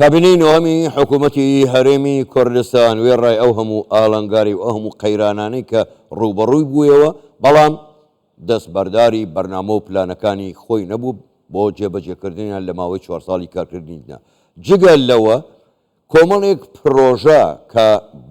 کابینەی نۆهەمی حکوومەتی هەرێمی کوردستان وێڕای ئەو هەموو ئاڵنگاری و ئەو هەموو قەیرانانەی کە ڕوبەڕووی بوویەوە، بەڵام دەستبەرداری بەرنامە و پلانەکانی خۆی نەبوو بۆ جێبەجێکردنیان لە ماوەی 4 ساڵی کارکردنیدا. جگە لەوە کۆمەڵێک پرۆژە کە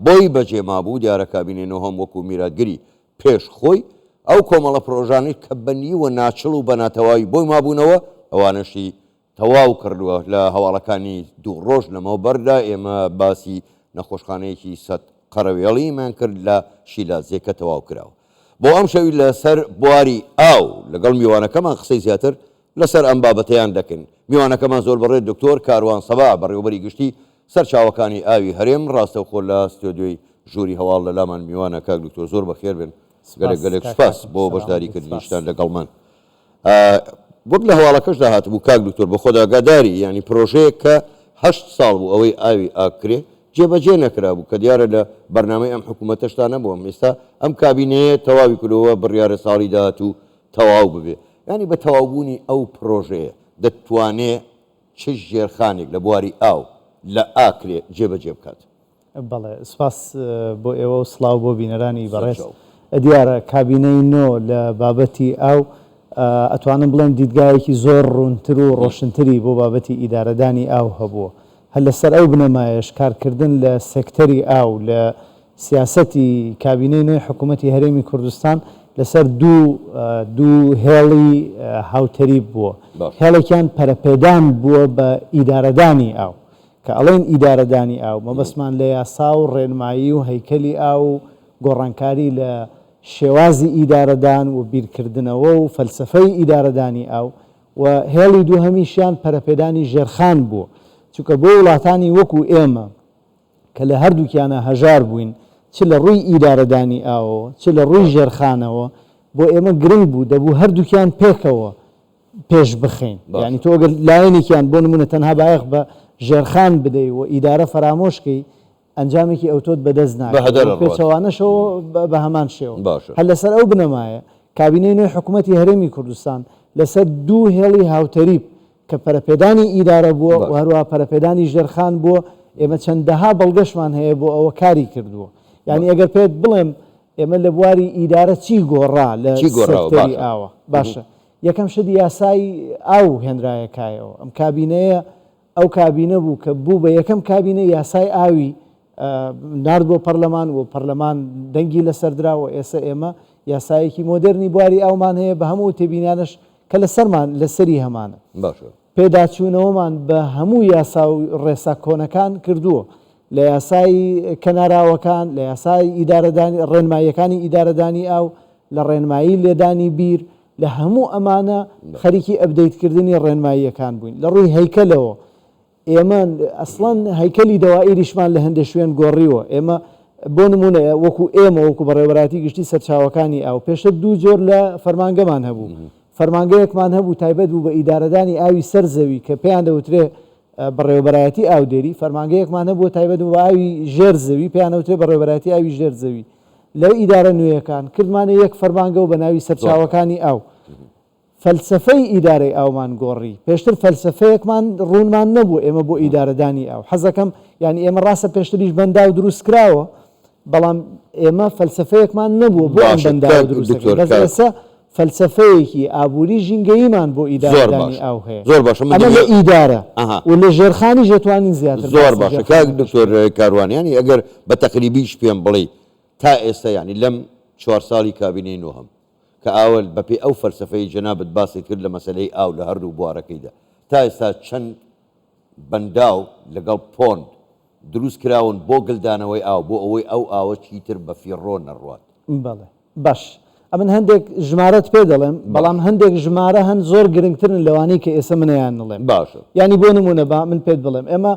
بۆی بەجێما بوو، دیارە کابینەی نۆهەم وەکو میراتگری پێش خۆی ئەو کۆمەڵە پرۆژانەی کە بەنیوە ناچڵ و بەناتەواوی بۆی مابوونەوە ئەوانەشی تەواو کردووە. لە هەواڵەکانی دوو ڕۆژ لەمەوە بەردا ئێمە باسی نەخۆشخانەیەکی سەد قەرەوێڵیمان کرد لە شیلازێکە تەواو کراوە. بۆ ئەم شەوی لەسەر بواری ئاو لەگەڵ میوانەکەمان قسەی زیاتر لەسەر ئەم بابەتەیان دەکەین. میوانەکەمان زۆر بەڕێ دکتۆر کاروان سەبا بەڕێوەبەری گشتی سەرچاوەکانی ئاوی هەرێم ڕاستەوخۆ لە ستۆدیۆی ژووری هەواڵ لە لامان میوانە. کاک دکتۆر زۆر بەخێر بن، گەلێک سوپاس بۆ بەشداریکردنیشتان لەگەڵمان. وەک لە هەواڵەکەشدا هاتبوو کاک دکتۆر بە خۆداگاداری ینی پرۆژەیە کە 8 ساڵ بوو ئەوەی ئاوی ئاکرێ جێبەجێ نەکرا بوو کە دیارە لە بەرنامەی ئەم حکوومەتەشتا نەبووە. ئێستا ئەم کابینەیە تەواوی کردەوە بڕیارە ساڵی داهات و تەواو ببێ. ینی بە تەواوبوونی ئەو پرۆژەیە دەتوانێت چ ژێرخانێک لە بواری ئاو لە ئاکرێ جێبەجێ بکات؟ بەڵێ سپاس بۆ ئێوە و سڵاو بۆ بینەرانی بەڕێز. دیارە کابینەی نۆ لە بابەتی ئاو ئەتوانم بڵێم دیدگایەکی زۆر ڕوونتر و ڕۆشنتری بۆ بابەتی ئیدارەدانی ئاو هەبووە. هەر لەسەر ئەو بنەمایەش کارکردن لە سێکتەری ئاو لە سیاسەتی کابینەی نوێی حکوومەتی هەرێمی کوردستان لەسەر دوو هێڵی هاوتەری بووە. هێڵێکیان پەرەپێدان بووە بە ئیدارەدانی ئاو کە ئەڵێن ئیدارەدانی ئاو مەبەستمان لە یاسا و ڕێنمایی و هەیکەلی ئاو و گۆڕانکاری لە شێوازی ئیدارەدان و بیرکردنەوە و فەلسفەی ئیدارەدانی ئاو و هێڵی دووهەمیشیان پەرەپێدانی ژێرخان بووە. چونکە بۆ وڵاتانی وەکو ئێمە کە لە هەردووکیانە هەژار بووین، چ لە ڕووی ئیدارەدانی ئاوەوە چ لە ڕووی ژێرخانەوە، بۆ ئێمە گرنگ بوو دەبوو هەردووکیان پێکەوە پێش بخەین. ینی تۆ ئەگەر لایەنێکیان بۆ نمونە تەنها بایەخ بە ژێرخان بدەی و ئیدارە فەرامۆشکەی ئەنجامێکی ئەوتۆت بەدەست ناکات پێچەوانەشەوە بە هەمان شێوە. هەر لەسەر ئەو بنەمایە کابینەی نوێی حکوومەتی هەرێمی کوردستان لەسەر دوو هێڵی هاوتەریب کە پەرەپێدانی ئیدارە بووە و هەروە پەرەپێدانی ژێرخان بووە ئێمە چەندەها بەڵگەشمان هەیە بۆ ئەوە کاری کردووە. یعنی ئەگەر پێت بڵێم ئێمە لە بواری ئیدارە چی گۆڕا لە سێکتەری ئاوە، باشە یەکەم شت یاسای ئاو هێنرایەکایەوە. ئەم کابینەیە ئەو کابینە بوو کە بوو بە یەکەم کابینە یاسای ئاوی نارد بۆ پەرلەمان و پەرلەمان دەنگی لەسەردراوە. ئێستا ئێمە یاسایەکی مۆدرنی بواری ئاومان هەیە بە هەموو تێبینانش کە لەسەرمان لەسەری هەمانە. پێداچوونەوەمان بە هەموو یاسا و ڕێسا کۆنەکان کردووە، لە یاسای کەناراوەکان، لە یاسای ڕێنماییەکانی ئیدارەدانی ئاو، لە ڕێنمایی لێدانی بیر، لە هەموو ئەمانە خەریکی ئەپدەیتکردنی ڕێنماییەکان بووین. لە ڕووی هەیکەلەوە ئێمە ئەسڵەن هەیکەلی دەوائیریشمان لە هەندێک شوێن گۆڕیوە. ئێمە بۆ نمونە وەکو بەڕێوەبەراتی گشتی سەرچاوەکانی ئاو پێشتر دوو جۆر لە فەرمانگەمان هەبوو. فەرمانگەیەکمان هەبوو تایبەت بوو بە ئیدارەدانی ئاوی سەرزەوی کە پێیان دەوترێ بەڕێوەبەرایەتی ئاودێری، فەرمانگەیەکمان هەبوو تایبەت بوو بە ئاوی ژێرزەوی پێیان دەوترێ بەڕێوەبەراتی ئاوی ژێرزەوی. لەو ئیدارە نوێیەکان کردمانە یەک فەرمانگە و بە ناوی سەرچاوەکانی ئاو. فەلسفەی ئیدارەی ئاومان گۆڕی. پێشتر فەلسفەیەکمان ڕوونمان نەبوو ئێمە بۆ ئیدارەدانی ئاو. حەزەکەم یعنی ئێمە ڕاستە پێشتریش بەنداو دروست کراوە، بەڵام ئێمە فەلسفەیەکمان نەبووە بۆ ئەم بەنداو دروستەکە. فەلسفەیەکی ئابووری ژینگەییمان بۆ ئیدارەدانی ئاو هەیە. زۆر باشە. ئەمە لە ئیدارە و لە ژێرخانی ژێتوانین زیاتر. زۆر باشە کاک دکتۆر کاروانیانی ئەگەر بە تەقریبیش پێم بڵێ تا ئێستا ینی لەم 4 ساڵی کابینەی نۆهەم کە ئاول بەپێی ئەو فەلسفەی جەنابەت باسی کرد لە مەسەلەی ئاو لە هەردوو بوارەکەیدا تا ئێستا چەند بەنداو لەگەڵ پۆند دروست کراون بۆ گلدانەوەی ئاو بۆ ئەوەی ئەو ئاوە چیتر بە فیڕۆ نەڕوات؟ بەڵێ باش. ئەمن هەندێک ژمارەت پێ دەڵێم، بەڵام هەندێک ژمارە هەند زۆر گرنگترن لەوانەی کە ئێستا منەیان نڵێم. باشە. ینی بۆ نمونە با من پێت بڵێم ئێمە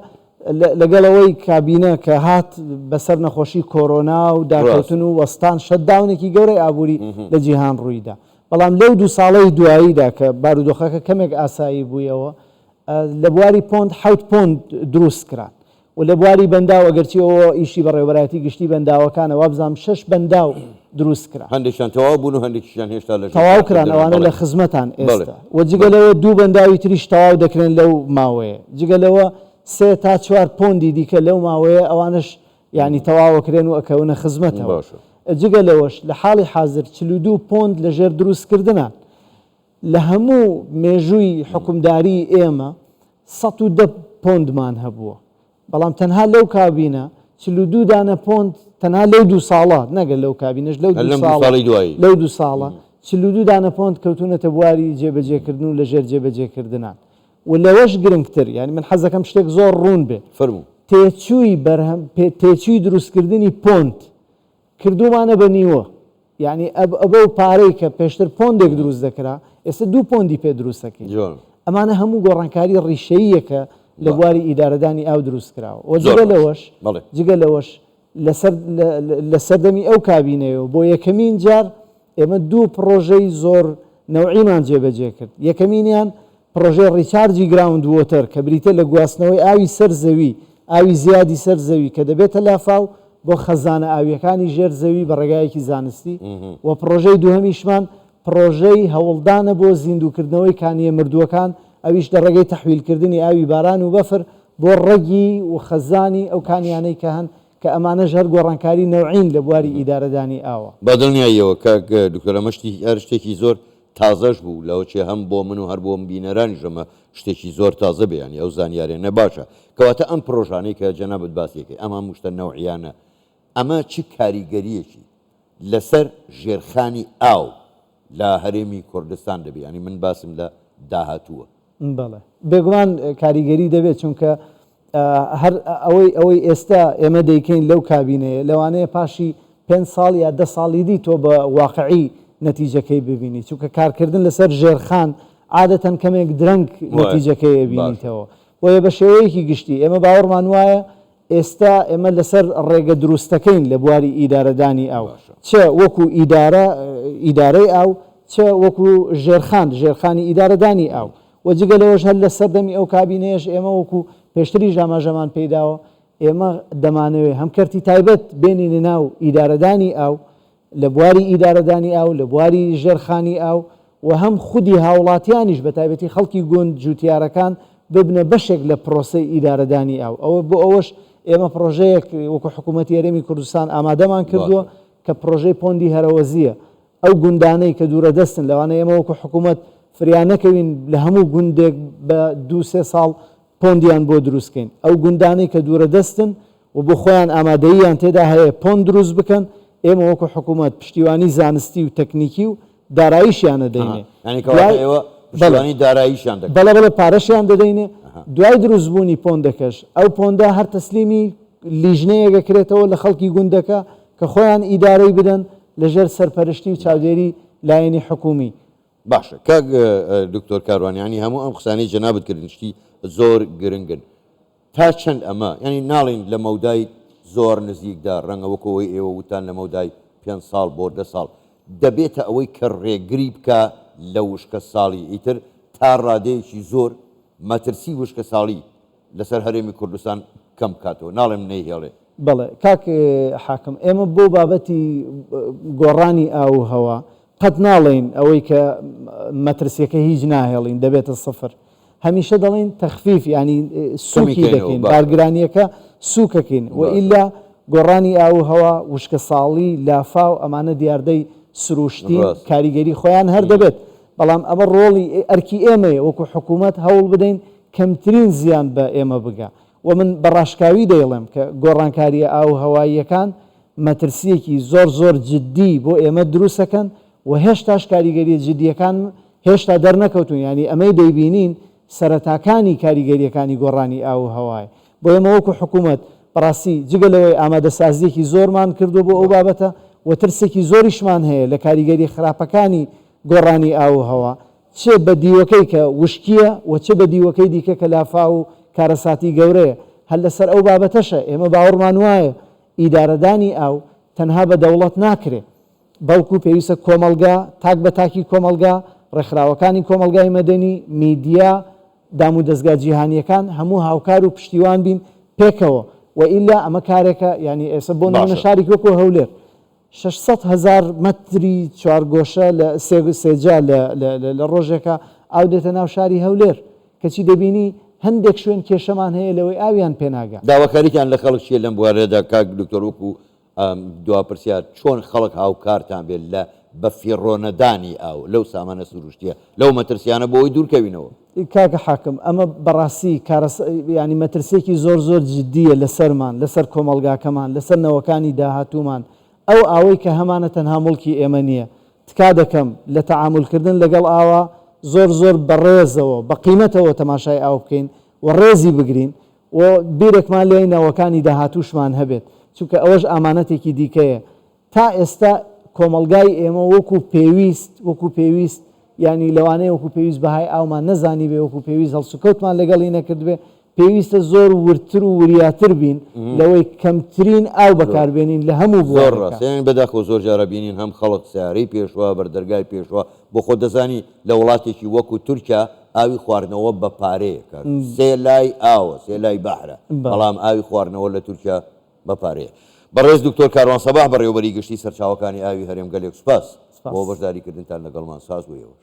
لەگەڵەوەی کابینە کە هات بەسەر نەخۆشی کۆرۆنا و داکەوتن و وەستان شەتداونێکی گەورەی ئابووری لە جیهان ڕوویدا، بەڵام لەو 2 ساڵەی دواییدا کە بارودۆخەکە کەمێک ئاسایی بوویەوە لە بواری پۆند 7 پۆند دروست کران و لە بواری بەنداو ئەگەرچیەوە ئیشی بەڕێوەبەراتی گشتی بەنداوەکانە وابزانام 6 بەنداو دروست کرا. هەندێکیان تەواو بوون و هەندێکیان هێشتا لە تەواو کران ئەوانە لە خزمەتان ئێستا و جگەلەوە 2 بەنداوی تریش تەواو دەکرێن لەو ماوەیە. جگەلەوە سێ تا چوار پۆندی دیکە لەو ماوەیە ئەوانش ینی تەواوەکرێن و ئەکەونە خزمەتەوە. جگە لەوەش لە حاڵی حاضر 42 پۆند لەژێر دروستکردنان لە هەموو مێژووی حکومداری ئێمە 110 پۆندمان هەبووە، بەڵام تەنها لەو کابینە 42 دانە پۆند تەنها لەو 2 ساڵە نەگەر لەو کابینەش لەو 2 ساڵە 42 دانە پۆند کەوتونەتە بواری جێبەجێکردن و لەژێر جێبەجێکردنان. و لەوەش گرنگتر ینی من حەزەکەم شتێک زۆر ڕوون بێ تێچووی دروستکردنی پۆند کردومانە بە نیوە، یعنی ئەبە و پارەی کە پێشتر پۆندێک دروست دەکرا ئێستا 2 پۆندی پێ دروستەکەی. ئەمانە هەموو گۆڕانکاری ڕیشەیەکە لە بواری ئیدارەدانی ئاو دروست کراوە. و جگە لەوەش لە سەردەمی ئەو کابینەوە بۆ یەکەمین جار ئێمە 2 پرۆژەی زۆر نەوعیمان جێبەجێ کرد. یەکەمینیان پرۆژەی ڕیچارجی گراوند وۆتەر کە بریتە لە گواستنەوەی ئاوی سەر زەوی، ئاوی زیادی سەر زەوی کە دەبێتە لافاو بۆ خەزانە ئاویەکانی ژێر زەوی بە ڕێگایەکی زانستی. و پرۆژەی دووهەمیشمان پرۆژەی هەوڵدانە بۆ زیندووکردنەوەی کانیە مردووەکان، ئەویش لە ڕێگەی تەحویلکردنی ئاوی باران و بەفر بۆ ڕێگی و خەزانی ئەو کانیانەی کە هەن کە ئەمانەش هەر گۆڕانکاری نەوعین لە بواری ئیدارەدانی ئاوە. بەدڵنیاییەوە کاک دکتۆر ئەمەشتی هەر شتێکی زۆر تازەش بوو لەوەچێ هەم بۆ من و هەر بۆ بینەرانی ژەمە شتێکی زۆر تازە بێیانی ئەو زانیارێ نەباشە کەواتە ئەم پرۆژانەی کە جەنابەت باسیەکەی ئەمە موشتە نەوعیانە ئەمە چی کاریگەریەکی لەسەر ژێرخانی ئاو لە هەرێمی کوردستان دەبێت، ینی من باسم لە داهاتووە. بەڵێ بێگومان کاریگەری دەبێت چونکە هەر ئەوەی ئێستا ئێمە دەیکەین لەو کابینەیە لەوانەیە پاشی 5 ساڵ یا 10 ساڵی دی تۆ بە واقعی نەتیجەکەی ببینی، چونکە کارکردن لەسەر ژێرخان عادەتەن کەمێک درەنگ نەتیجەکەی بینیتەوە. وە بە شێوەیەکی گشتی ئێمە باوەڕمان وایە ئێستا ئێمە لەسەر ڕێگە دروستەکەین لە بواری ئیدارەدانی ئاو، چه وەکو ئیدارەی ئاو چه وەکو ژێرخانی ئیدارەدانی ئاو. وەجگە لەوەش هەر لە سەردەمی ئەو کابینەیەش ئێمە وەکو پێشتری ژاماژەمان پێداوە ئێمە دەمانەوێت هەمکەرتی تایبەت بێنینە ناو ئیدارەدانی ئاو لە بواری ئیدارەدانی ئاو لە بواری ژێرخانی ئاو و هەم خودی هاوڵاتیانیش بە تایبەتی خەڵکی گوند جوتیارەکان ببنە بەشێک لە پرۆسەی ئیدارەدانی ئاو. ئەوە بۆ ئەوەش ئێمە پرۆژەیەک وەکو حکوومەتی هەرێمی کوردستان ئامادەمان کردووە کە پرۆژەی پۆندی هەرەوەزیە. ئەو گوندانەی کە دوورە دەستن لەوانە ئێمە وەکو حکوومەت فریانەکەوین لە هەموو گوندێک بە 2-3 ساڵ پۆندیان بۆ دروستکەین. ئەو گوندانەی کە دوورە دەستن و بۆ خۆیان ئامادەییان تێدا هەیە پۆند دروست بکەن، ئێمە وەکو حکوومەت پشتیوانی زانستی و تەکنیکی و داراییشیانە دەینێ. بەڵێ پارەشیان دەدەینێ. دوای دروستبوونی پۆندەکەش ئەو پۆندا هەر تەسلیمی لیژنەیەکەکرێتەوە لە خەڵکی گوندەکە کە خۆیان ئیدارەی بدەن لەژێر سەرپەرشتی و چاودێری لایەنی حکومی. باشە کاک دکتۆر کاروانیانی هەموو ئەم قسانەی جەنابەت کردن شتی زۆر گرنگن. تا چەند ئەمە ینی ناڵین لە مەودای زۆر نزیکدا ڕەنگە وەکەوەی ئێوە وتان لە مەودای 5 ساڵ بۆ 10 ساڵ دەبێتە ئەوەی کە ڕێگری بکە لە وشکە ساڵی ئیتر تا ڕادەیەکی زۆر مەترسی وشکە ساڵی لەسەر هەرێمی کوردستان کەم کاتەوە ناڵێم نەیهێڵێ. بەڵێ کاک حاکم ئێمە بۆ بابەتی گۆڕانی ئاو هەوا قەت ناڵێن ئەوەی کە مەترسیەکە هیچ ناهێڵین دەبێتە سفر. هەمیشە دەڵێن تەخفیف ینی سووکی دەکەین بارگرانیەکە سووکەکەین و ئیلا گۆڕانی ئاو هەوا وشکە ساڵی لافاو ئەمانە دیاردەی سروشتی کاریگەری خۆیان هەر دەبێت. بەڵام ئەمە ڕۆڵی ئەرکی ئێمەیە وەکو حکوومەت هەوڵ بدەین کەمترین زیان بە ئێمە بگە. و من بەڕاشکاوی دەیڵێم کە گۆڕانکاریە ئاو هەواییەکان مەترسیەکی زۆر جددی بۆ ئێمە دروستەکەن و هێشتاش کاریگەری جددیەکان هێشتا دەرنەکەوتون، ینی ئەمەی دەیبینین سەرەتاکانی کاریگەریەکانی گۆڕانی ئاو هەوای. بۆ ئێمە وەکو حکوومەت بەڕاستی جگە لەوەی ئامادەسازیەکی زۆرمان کردو بۆ ئەو بابەتە و ترسێکی زۆریشمان هەیە لە کاریگەری خراپەکانی گۆڕانی ئاو هەوا، چه بە دیوەکەی کە وشکیە و چه بە دیوەکەی دیکە کە لافا و کارەساتی گەورەیە. هەر لەسەر ئەو بابەتەشە ئێمە باوەڕمان وایە ئیدارەدانی ئاو تەنها بە دەوڵەت ناکرێت، بەڵکو پێویستە کۆمەلگا تاک بە تاکی کۆمەلگا ڕێکخراوەکانی کۆمەلگای مەدەنی میدیا دام و دەستگا جیهانیەکان هەموو هاوکار و پشتیوان بین پێکەوە و ئیلا ئەمە کارێکە ینی ئێستا بۆ نمونە شاری وەکو هەولێر 600,000 مەتری چوارگۆشە لە سێجا لە ڕۆژێکە ئاو دێتە ناو شاری هەولێر کەچی دەبینی هەندێک شوێن کێشەمان هەیە لەوەی ئاویان پێناگات. داواکاریتان لە خەڵک چیە لەم بوارەدا کاک دکتۆر وەکو دواپرسیار چۆن خەڵک هاوکارتان بێت لە بە فیڕۆنەدانی ئاو لەو سامانە سروشتیە لەو مەترسیانە بۆەوەی دوورکەوینەوە. کاکە حاکم ئەمە بەڕاستی ینی مەترسێکی زۆر زۆر جددیە لەسەرمان لەسەر کۆمەلگاکەمان لەسەر نەوەکانی داهاتوومان ئەو ئاوەی کە هەمانە تەنها مڵکی ئێمە نییە. تکا دەکەم لە تەعاملکردن لەگەڵ ئاوا زۆر زۆر بەڕێزەوە بە قیمەتەوە تەماشای ئاو بکەین و ڕێزی بگرین و بیرێکمان لێی نەوەکانی داهاتووشمان هەبێت چونکە ئەوەش ئامانەتێکی دیکەیە. تا ئێستا کۆمەلگای ئێمە وەکو پێویست ینی لەوانەیە وەکو پێویست بەهای ئاومان نەزانی بێ وەکو پێویست هەڵسوکەوتمان لەگەڵی نەکردبێ پێویستە زۆر ورتر و وریاتر بین لەوەی کەمترین ئاو بەکاربێنین لە هەموو بۆڕاستێن بەداخۆ زۆر جارە بینین هەم خەڵک سیارەی پێشوە بەردەرگای پێشوە بۆ خۆ دەزانی لە وڵاتێکی وەکو تورکیا ئاوی خواردنەوە بە پارەیە سێ لای ئاوە سێ لای بەحرە بەڵام ئاوی خواردنەوە لە تورکیا بە پارەیە. بەڕێز دکتۆر کاروان سەباح بەڕێوەبەری گشتی سەرچاوەکانی ئاوی هەرێم گەلێک سوپاس بۆ بەشداریکردنتان لەگەڵمان ساز بوویەوە.